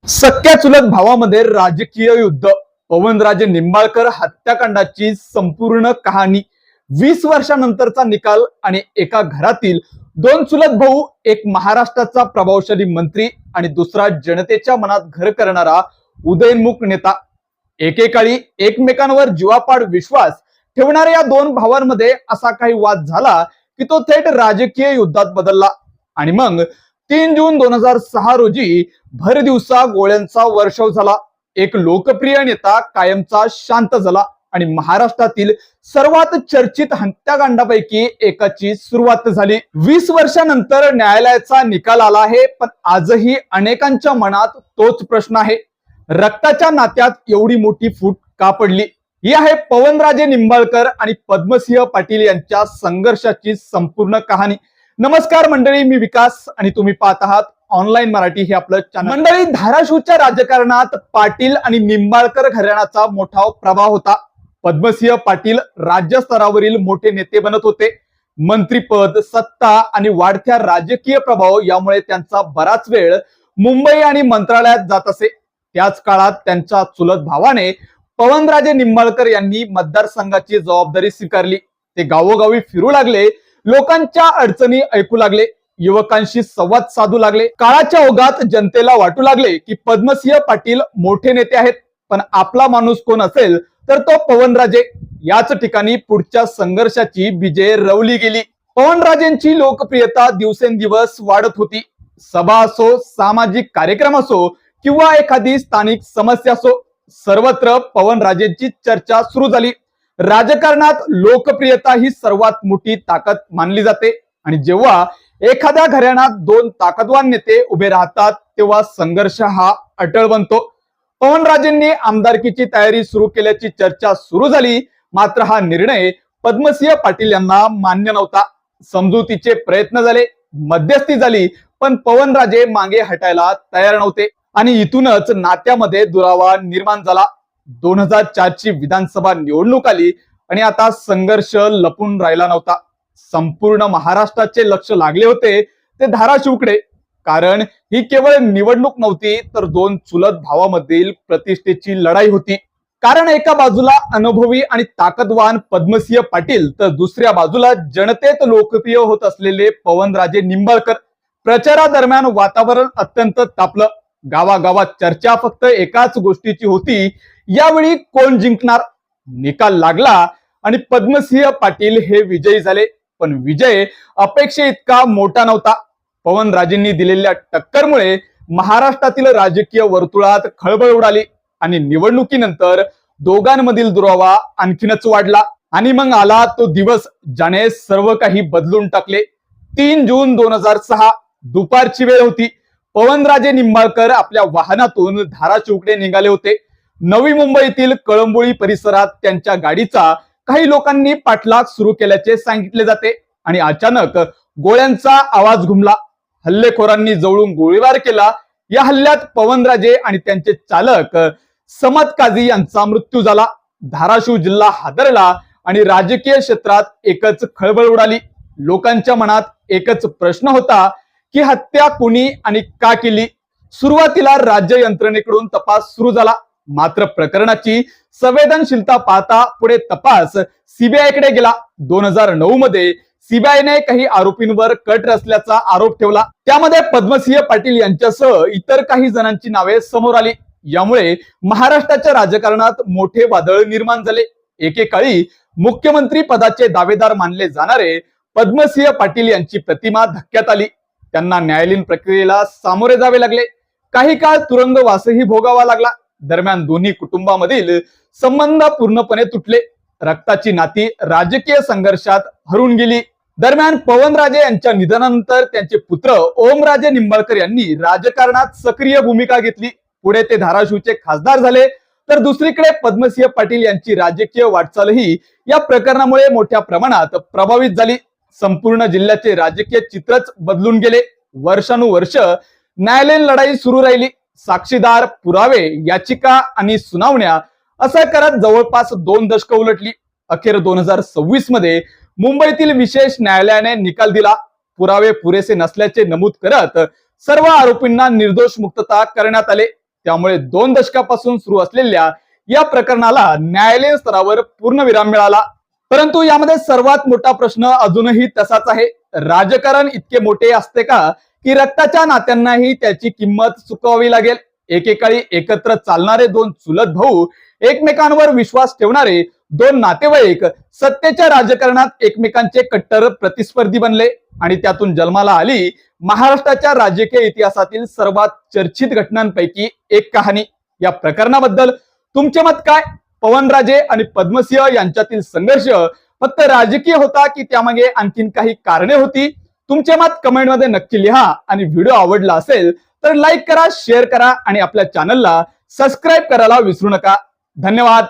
सख्या चुलत भावामध्ये राजकीय युद्ध, पवनराजे निंबाळकर हत्याकांडाची संपूर्ण कहाणी, 20 वर्षानंतरचा निकाल आणि एका घरातील दोन चुलत भाऊ, एक महाराष्ट्राचा प्रभावशाली मंत्री आणि दुसरा जनतेच्या मनात घर करणारा उदयनमुख नेता. एकेकाळी एकमेकांवर जीवापाड विश्वास ठेवणाऱ्या या दोन भावांमध्ये असा काही वाद झाला की तो थेट राजकीय युद्धात बदलला. आणि मग 3 जून 2006 रोजी भर दिवसा गोळ्यांचा वर्षाव झाला. एक लोकप्रिय नेता कायमचा शांत झाला आणि महाराष्ट्रातील सर्वात चर्चित हत्याकांडापैकी एकाची सुरुवात झाली. 20 वर्षानंतर न्यायालयाचा निकाल आला आहे, पण आजही अनेकांच्या मनात तोच प्रश्न आहे, रक्ताच्या नात्यात एवढी मोठी फूट का पडली? ही आहे पवनराजे निंबाळकर आणि पद्मसिंह पाटील यांच्या संघर्षाची संपूर्ण कहाणी. नमस्कार मंडळी, मी विकास आणि तुम्ही पाहत आहात ऑनलाईन मराठी हे आपलं चॅनल. मंडळी, धाराशिवच्या राजकारणात पाटील आणि निंबाळकर घराण्याचा मोठा प्रभाव होता. पद्मसिंह पाटील राज्य स्तरावरील मोठे नेते बनत होते. मंत्रीपद, सत्ता आणि वाढत्या राजकीय प्रभाव यामुळे त्यांचा बराच वेळ मुंबई आणि मंत्रालयात जात असे. त्याच काळात त्यांच्या चुलत भावाने पवनराजे निंबाळकर यांनी मतदारसंघाची जबाबदारी स्वीकारली. ते गावोगावी फिरू लागले, लोकांच्या अडचणी ऐकू लागले, युवकांशी संवाद साधू लागले. काळाच्या ओघात जनतेला वाटू लागले की पद्मसिंह पाटील मोठे नेते आहेत, पण आपला माणूस कोण असेल तर तो पवनराजे. याच ठिकाणी पुढच्या संघर्षाची बीजे रवली गेली. पवनराजेंची लोकप्रियता दिवसेंदिवस वाढत होती. सभा असो, सामाजिक कार्यक्रम असो किंवा एखादी स्थानिक समस्या असो, सर्वत्र पवनराजेंची चर्चा सुरू झाली. राजकारणात लोकप्रियता ही सर्वात मोठी ताकद मानली जाते आणि जेव्हा एखाद्या घराण्यात दोन ताकदवान नेते उभे राहतात तेव्हा संघर्ष हा अटळ बनतो. पवनराजेंनी आमदारकीची तयारी सुरू केल्याची चर्चा सुरू झाली, मात्र हा निर्णय पद्मसिंह पाटील यांना मान्य नव्हता. समजुतीचे प्रयत्न झाले, मध्यस्थी झाली, पण पवनराजे मागे हटायला तयार नव्हते आणि इथूनच नात्यामध्ये दुरावा निर्माण झाला. 2004 ची विधानसभा निवडणूक आली आणि आता संघर्ष लपून राहिला नव्हता. संपूर्ण महाराष्ट्राचे लक्ष लागले होते ते धाराशिवकडे, कारण ही केवळ निवडणूक नव्हती तर दोन चुलत भावामधील प्रतिष्ठेची लढाई होती. कारण एका बाजूला अनुभवी आणि ताकदवान पद्मसिंह पाटील तर दुसऱ्या बाजूला जनतेत लोकप्रिय होत असलेले पवनराजे निंबाळकर. प्रचारादरम्यान वातावरण अत्यंत तापलं. गावागावात चर्चा फक्त एकाच गोष्टीची होती, यावेळी कोण जिंकणार? निकाल लागला आणि पद्मसिंह पाटील हे विजयी झाले, पण विजय अपेक्षे इतका मोठा नव्हता. पवनराजेंनी दिलेल्या टक्करमुळे महाराष्ट्रातील राजकीय वर्तुळात खळबळ उडाली आणि निवडणुकीनंतर दोघांमधील दुरावा आणखीनच वाढला. आणि मग आला तो दिवस ज्याने सर्व काही बदलून टाकले. 3 जून 2006 दुपारची वेळ होती. पवनराजे निंबाळकर आपल्या वाहनातून धाराशिवकडे निघाले होते. नवी मुंबईतील कळंबोळी परिसरात त्यांच्या गाडीचा काही लोकांनी पाठलाग सुरू केल्याचे सांगितले जाते आणि अचानक गोळ्यांचा आवाज घुमला. हल्लेखोरांनी जवळून गोळीबार केला. या हल्ल्यात पवनराजे आणि त्यांचे चालक समत काझी यांचा मृत्यू झाला. धाराशिव जिल्हा हादरला आणि राजकीय क्षेत्रात एकच खळबळ उडाली. लोकांच्या मनात एकच प्रश्न होता की हत्या कोणी आणि का केली? सुरुवातीला राज्य यंत्रणेकडून तपास सुरू झाला, मात्र प्रकरणाची संवेदनशीलता पाहता पुढे तपास सीबीआयकडे गेला. 2009 मध्ये सीबीआयने काही आरोपींवर कट रचल्याचा आरोप ठेवला. त्यामध्ये पद्मसिंह पाटील यांच्यासह इतर काही जणांची नावे समोर आली. यामुळे महाराष्ट्राच्या राजकारणात मोठे वादळ निर्माण झाले. एकेकाळी मुख्यमंत्री पदाचे दावेदार मानले जाणारे पद्मसिंह पाटील यांची प्रतिमा धक्क्यात आली. त्यांना न्यायालयीन प्रक्रियेला सामोरे जावे लागले. काही काळ तुरुंगवासही भोगावा लागला. दरम्यान दोन्ही कुटुंबामधील संबंध पूर्णपणे तुटले. रक्ताची नाती राजकीय संघर्षात हरून गेली. दरम्यान पवनराजे यांच्या निधनानंतर त्यांचे पुत्र ओमराजे निंबाळकर यांनी राजकारणात सक्रिय भूमिका घेतली. पुढे ते धाराशिवचे खासदार झाले, तर दुसरीकडे पद्मसिंह पाटील यांची राजकीय वाटचालही या प्रकरणामुळे मोठ्या प्रमाणात प्रभावित झाली. संपूर्ण जिल्ह्याचे राजकीय चित्रच बदलून गेले. वर्षानुवर्ष न्यायालयीन लढाई सुरू राहिली. साक्षीदार, पुरावे, याचिका आणि सुनावण्या असं करत जवळपास 2 दशकं उलटली. अखेर 2026 मध्ये मुंबईतील विशेष न्यायालयाने निकाल दिला. पुरावे पुरेसे नसल्याचे नमूद करत सर्व आरोपींना निर्दोष मुक्तता करण्यात आले. त्यामुळे 2 दशकापासून सुरू असलेल्या या प्रकरणाला न्यायालयीन स्तरावर पूर्णविराम मिळाला. परंतु यामध्ये सर्वात मोठा प्रश्न अजूनही तसाच आहे. राजकारण इतके मोठे असते का की रक्ताच्या नात्यांनाही त्याची किंमत चुकवावी लागेल? एकेकाळी एकत्र चालणारे 2 चुलत भाऊ, एकमेकांवर विश्वास ठेवणारे 2 नातेवाईक सत्तेच्या राजकारणात एकमेकांचे कट्टर प्रतिस्पर्धी बनले आणि त्यातून जन्माला आली महाराष्ट्राच्या राजकीय इतिहासातील सर्वात चर्चित घटनांपैकी एक कहाणी. या प्रकरणाबद्दल तुमचे मत काय? पवनराजे आणि पद्मसिंह यांच्यातील संघर्ष फक्त राजकीय होता की त्यामागे आणखीन काही कारणे होती? तुमचे मत कमेंटमध्ये नक्की लिहा आणि व्हिडिओ आवडला असेल तर लाईक करा, शेअर करा आणि आपल्या चॅनलला सबस्क्राईब करायला विसरू नका. धन्यवाद.